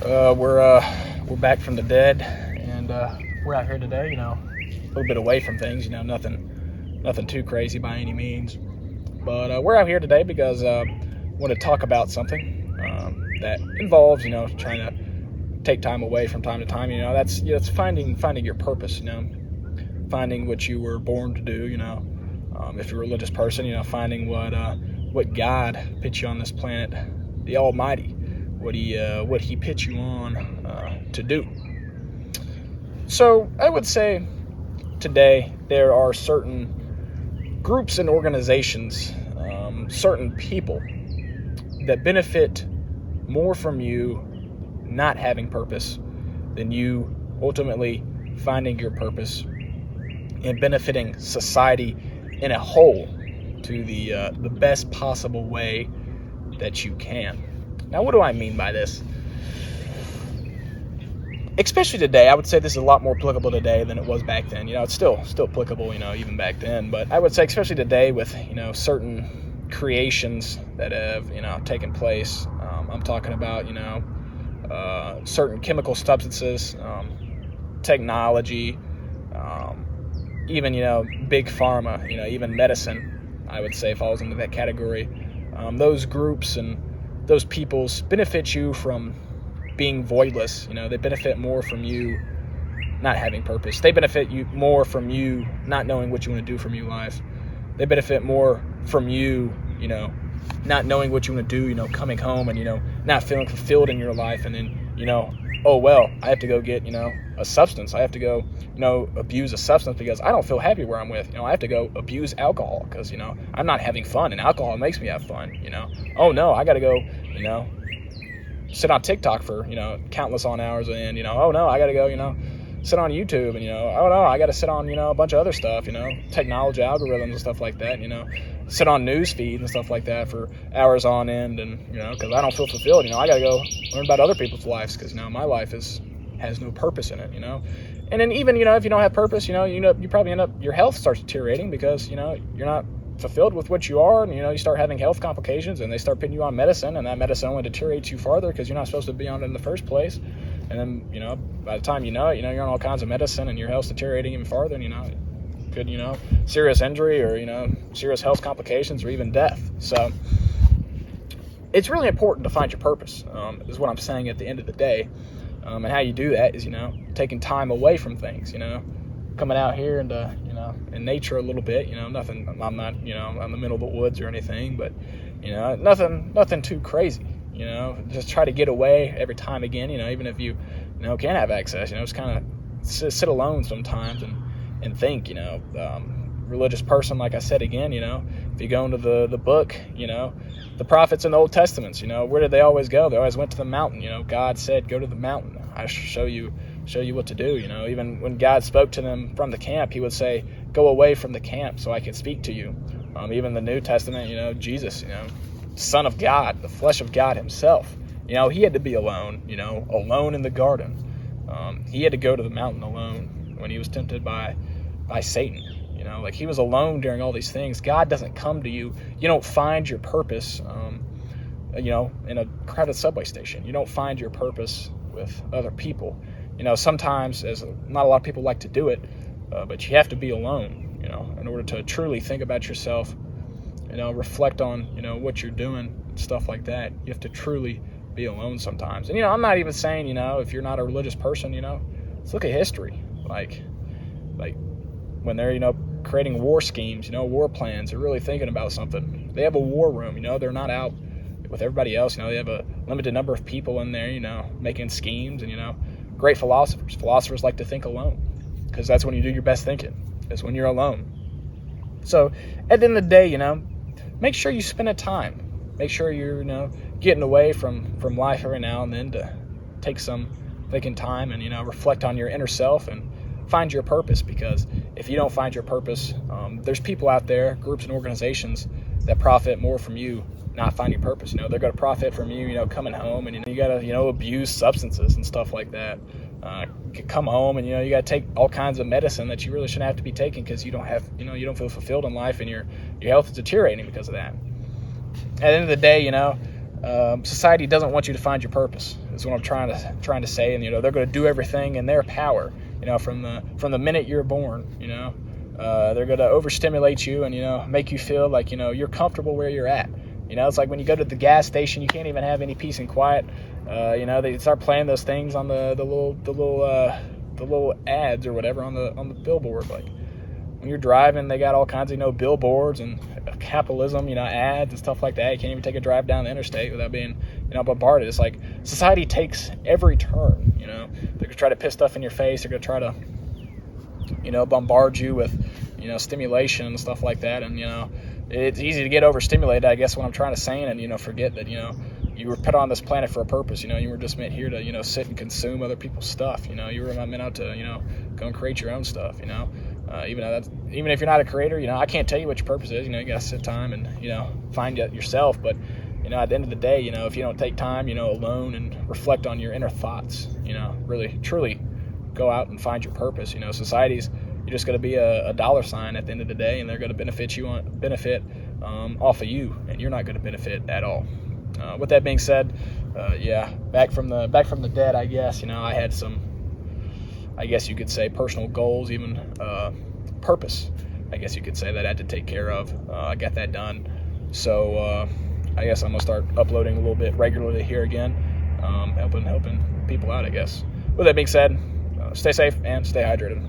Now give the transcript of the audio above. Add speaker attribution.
Speaker 1: We're back from the dead, and we're out here today. A little bit away from things. Nothing too crazy by any means. But we're out here today because I want to talk about something that involves, trying to take time away from time to time. That's finding your purpose. Finding what you were born to do. If you're a religious person, finding what God put you on this planet, the Almighty, what He put you on to do. So I would say today there are certain groups and organizations, certain people that benefit more from you not having purpose than you ultimately finding your purpose and benefiting society in a whole to the best possible way that you can. Now, what do I mean by this? Especially today, I would say this is a lot more applicable today than it was back then. It's still applicable, even back then. But I would say, especially today, with certain creations that have taken place. I'm talking about certain chemical substances, technology, even big pharma, even medicine. I would say falls into that category. Those groups and those peoples benefit you from being voidless. They benefit more from you not having purpose. They benefit you more from you not knowing what you want to do from your life. They benefit more from you, not knowing what you want to do, coming home and, not feeling fulfilled in your life. And then, oh, well, I have to go get, a substance. I have to go, abuse a substance because I don't feel happy where I'm with. I have to go abuse alcohol because, I'm not having fun and alcohol makes me have fun, Oh, no, I got to go, sit on TikTok for, countless on hours and, oh, no, I got to go, sit on YouTube and, oh, no, I got to sit on, a bunch of other stuff, technology, algorithms and stuff like that, sit on news feeds and stuff like that for hours on end and, because I don't feel fulfilled, I got to go learn about other people's lives because, my life has no purpose in it, And then even, if you don't have purpose, you probably end up, your health starts deteriorating because, you're not fulfilled with what you are, and you start having health complications and they start putting you on medicine, and that medicine only deteriorates you farther because you're not supposed to be on it in the first place. And then by the time you know it, you're on all kinds of medicine and your health's deteriorating even farther, and could serious injury or serious health complications or even death. So it's really important to find your purpose, is what I'm saying at the end of the day. And how you do that is taking time away from things, coming out here and in nature a little bit, nothing, I'm not, in the middle of the woods or anything, but, nothing too crazy, just try to get away every time again, even if you, can't have access, just kind of sit alone sometimes and think, religious person, like I said again, if you go into the book, the prophets in the Old Testaments, where did they always go? They always went to the mountain, God said, go to the mountain, I shall show you what to do. Even when God spoke to them from the camp, He would say, go away from the camp so I can speak to you. Even the New Testament, Jesus, Son of God, the flesh of God Himself, He had to be alone, alone in the garden. He had to go to the mountain alone when He was tempted by Satan. He was alone during all these things. God doesn't come to you. You don't find your purpose, in a crowded subway station. You don't find your purpose with other people. Sometimes, as not a lot of people like to do it, but you have to be alone, in order to truly think about yourself, reflect on, what you're doing, stuff like that. You have to truly be alone sometimes. And, I'm not even saying, if you're not a religious person, let's look at history. Like when they're, creating war schemes, war plans, they're really thinking about something. They have a war room, they're not out with everybody else. They have a limited number of people in there, making schemes and, great philosophers. Philosophers like to think alone because that's when you do your best thinking. It's when you're alone. So at the end of the day, make sure you spend a time. Make sure you're, getting away from life every now and then to take some thinking time and, reflect on your inner self and find your purpose, because if you don't find your purpose, there's people out there, groups and organizations that profit more from you not finding purpose. They're going to profit from you, coming home and, you got to, abuse substances and stuff like that. Come home and, you got to take all kinds of medicine that you really shouldn't have to be taking because you don't have, you don't feel fulfilled in life and your health is deteriorating because of that. At the end of the day, society doesn't want you to find your purpose. Is what I'm trying to say. And they're going to do everything in their power. From the minute you're born. They're going to overstimulate you and make you feel like you're comfortable where you're at. It's like when you go to the gas station, you can't even have any peace and quiet. They start playing those things on the little ads or whatever on the billboard. Like when you're driving, they got all kinds of billboards and capitalism, ads and stuff like that. You can't even take a drive down the interstate without being bombarded. It's like society takes every turn. They're gonna try to piss stuff in your face. They're gonna try to bombard you with stimulation and stuff like that. And it's easy to get overstimulated, I guess, what I'm trying to say, and forget that you were put on this planet for a purpose. You were just meant here to sit and consume other people's stuff. You were not meant out to go and create your own stuff. Even if you're not a creator, I can't tell you what your purpose is. You gotta sit time and find it yourself. But at the end of the day, if you don't take time alone and reflect on your inner thoughts, really truly go out and find your purpose. Society's, you're just going to be a dollar sign at the end of the day, and they're going to benefit off of you, and you're not going to benefit at all. With that being said, back from the dead, I guess. I had some, I guess you could say, personal goals, even purpose, I guess you could say, that I had to take care of. I got that done, so I guess I'm gonna start uploading a little bit regularly here again, helping people out, I guess. With that being said, stay safe and stay hydrated.